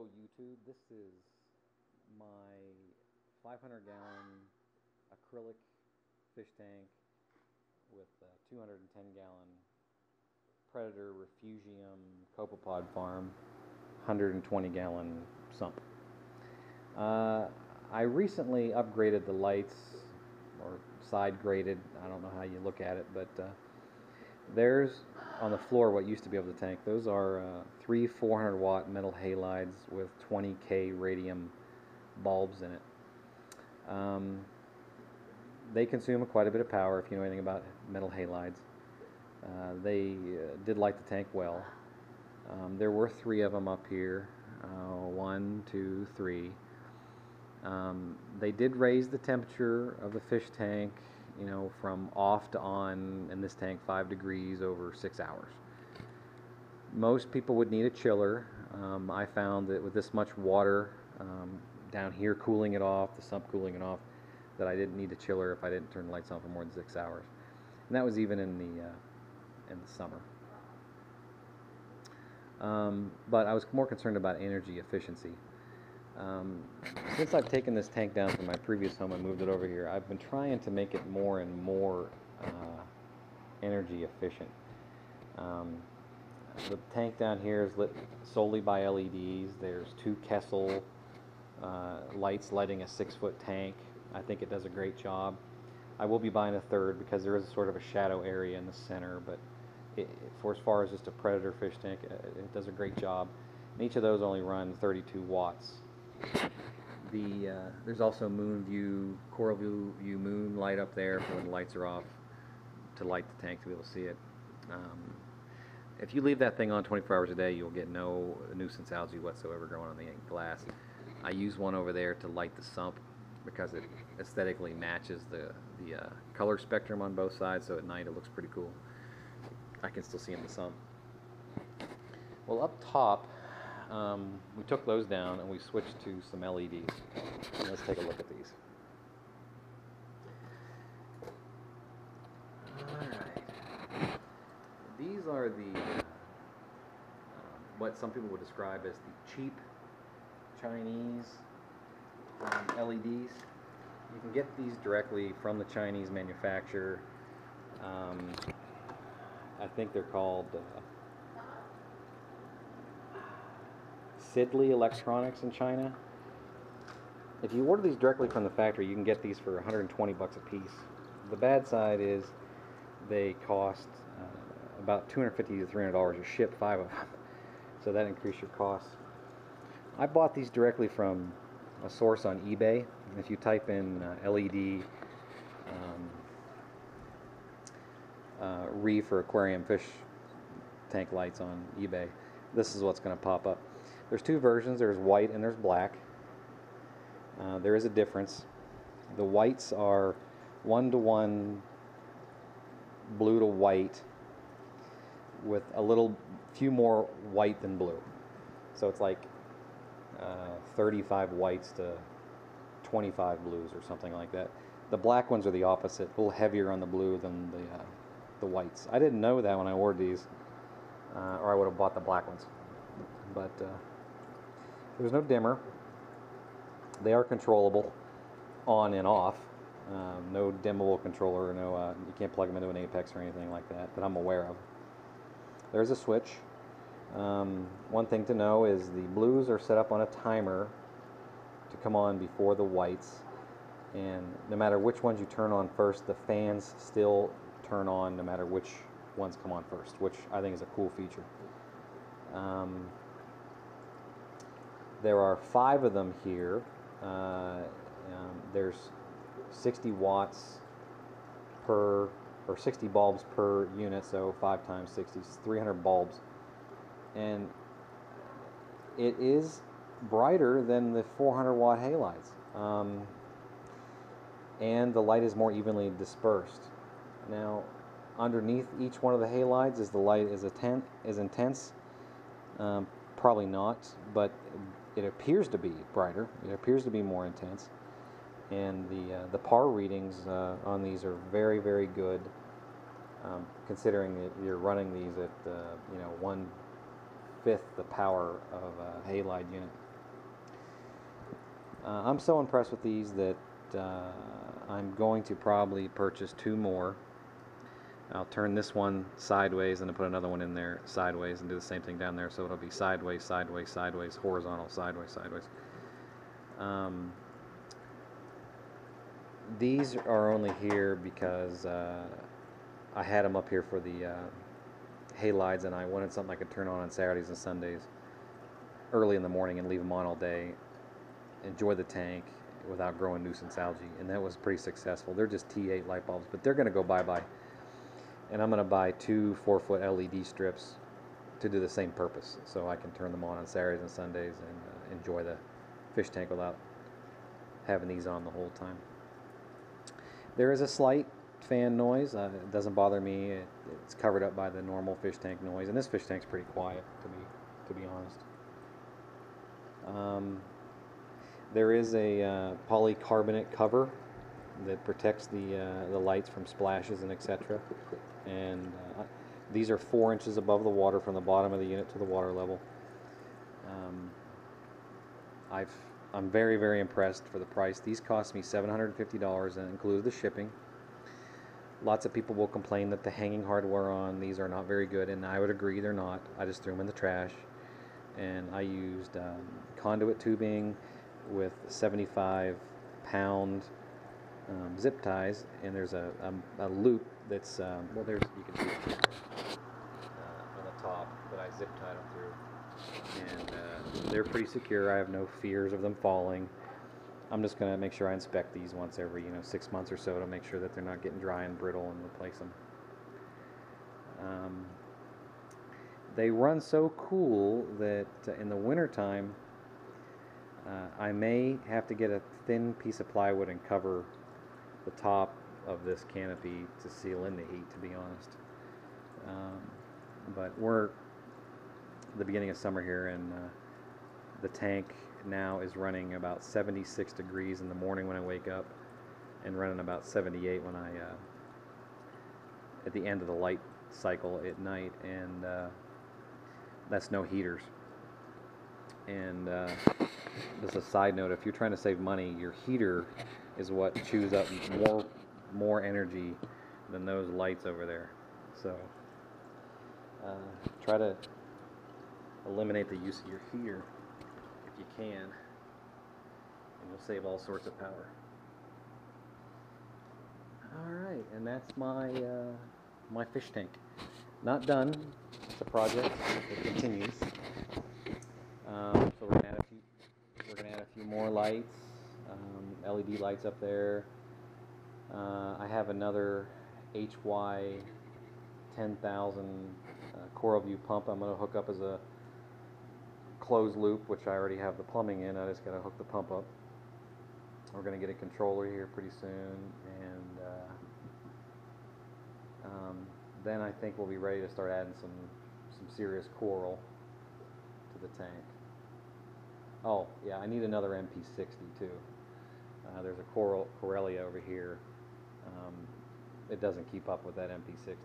Hello YouTube, this is my 500-gallon acrylic fish tank with a 210-gallon Predator Refugium copepod farm, 120-gallon sump. I recently upgraded the lights, or side graded, I don't know how you look at it, but there's on the floor what used to be of the tank. Those are three 400-watt metal halides with 20K radium bulbs in it. They consume quite a bit of power if you know anything about metal halides. They did light the tank well. There were three of them up here. 1, 2, 3. They did raise the temperature of the fish tank, you know, from off to on in this tank 5 degrees over 6 hours. Most people would need a chiller. I found that with this much water down here cooling it off, the sump cooling it off, that I didn't need a chiller if I didn't turn the lights on for more than 6 hours. And that was even in the summer. But I was more concerned about energy efficiency. Since I've taken this tank down from my previous home and moved it over here, I've been trying to make it more and more energy efficient. The tank down here is lit solely by LEDs. There's 2 Kessel lights lighting a 6-foot tank. I think it does a great job. I will be buying a third because there is sort of a shadow area in the center, but for as far as just a Predator fish tank, it does a great job. And each of those only run 32 watts. There's also moon view, coral view moon light up there for when the lights are off to light the tank to be able to see it. If you leave that thing on 24 hours a day, you'll get no nuisance algae whatsoever growing on the glass. I use one over there to light the sump because it aesthetically matches the color spectrum on both sides, so at night it looks pretty cool. I can still see in the sump. Well, up top, we took those down and we switched to some LEDs. Let's take a look at these. Alright. These are the what some people would describe as the cheap Chinese LEDs. You can get these directly from the Chinese manufacturer. I think they're called Sidley Electronics in China. If you order these directly from the factory, you can get these for 120 bucks a piece. The bad side is they cost about $250 to $300 to ship 5 of them, so that increases your costs. I bought these directly from a source on eBay. If you type in LED reef or aquarium fish tank lights on eBay, this is what's going to pop up. There's 2 versions. There's white and there's black. There is a difference. The whites are 1-to-1 blue to white with a few more white than blue. So it's like 35 whites to 25 blues or something like that. The black ones are the opposite, a little heavier on the blue than the whites. I didn't know that when I ordered these, or I would have bought the black ones. But there's no dimmer. They are controllable on and off. No dimmable controller. No, you can't plug them into an Apex or anything like that I'm aware of. There's a switch. One thing to know is the blues are set up on a timer to come on before the whites, and no matter which ones you turn on first, the fans still turn on no matter which ones come on first, which I think is a cool feature. There are 5 of them here. There's 60 watts per, or 60 bulbs per unit, so 5 times 60 is 300 bulbs. And it is brighter than the 400-watt halides. And the light is more evenly dispersed. Now, underneath each one of the halides, is the light is intense? Probably not, but it appears to be brighter. It appears to be more intense, and the PAR readings on these are very, very good, considering that you're running these at 1/5 the power of a halide unit. I'm so impressed with these that I'm going to probably purchase 2 more. I'll turn this one sideways and then put another one in there sideways and do the same thing down there, so it'll be sideways, sideways, sideways, horizontal, sideways, sideways. These are only here because I had them up here for the halides, and I wanted something I could turn on Saturdays and Sundays early in the morning and leave them on all day, enjoy the tank without growing nuisance algae, and that was pretty successful. They're just T8 light bulbs, but they're going to go bye-bye. And I'm going to buy 2 4-foot LED strips to do the same purpose, so I can turn them on Saturdays and Sundays and enjoy the fish tank without having these on the whole time. There is a slight fan noise. It doesn't bother me. It's covered up by the normal fish tank noise, and this fish tank's pretty quiet, to be honest. There is a polycarbonate cover that protects the lights from splashes and etc. And these are 4 inches above the water from the bottom of the unit to the water level. I'm very, very impressed for the price. These cost me $750 and include the shipping. Lots of people will complain that the hanging hardware on these are not very good, and I would agree they're not. I just threw them in the trash. And I used conduit tubing with 75-pound zip ties, and there's a loop that's well, there's, you can see it here, on the top that I zip tied them through, and they're pretty secure. I have no fears of them falling. I'm just going to make sure I inspect these once every 6 months or so to make sure that they're not getting dry and brittle, and replace them. They run so cool that in the wintertime I may have to get a thin piece of plywood and cover the top of this canopy to seal in the heat, to be honest. But we're at the beginning of summer here, and the tank now is running about 76 degrees in the morning when I wake up, and running about 78 when I at the end of the light cycle at night, and that's no heaters. And just a side note, if you're trying to save money, your heater is what chews up more energy than those lights over there. So try to eliminate the use of your heater if you can, and you'll save all sorts of power. Alright, and that's my my fish tank. Not done. It's a project. It continues. So we're gonna add a few more lights, LED lights up there. I have another HY 10,000 Coral View pump I'm going to hook up as a closed loop, which I already have the plumbing in. I just got to hook the pump up. We're going to get a controller here pretty soon, and then I think we'll be ready to start adding some serious coral to the tank. Oh yeah, I need another MP60 too. There's a Corellia over here. It doesn't keep up with that MP60.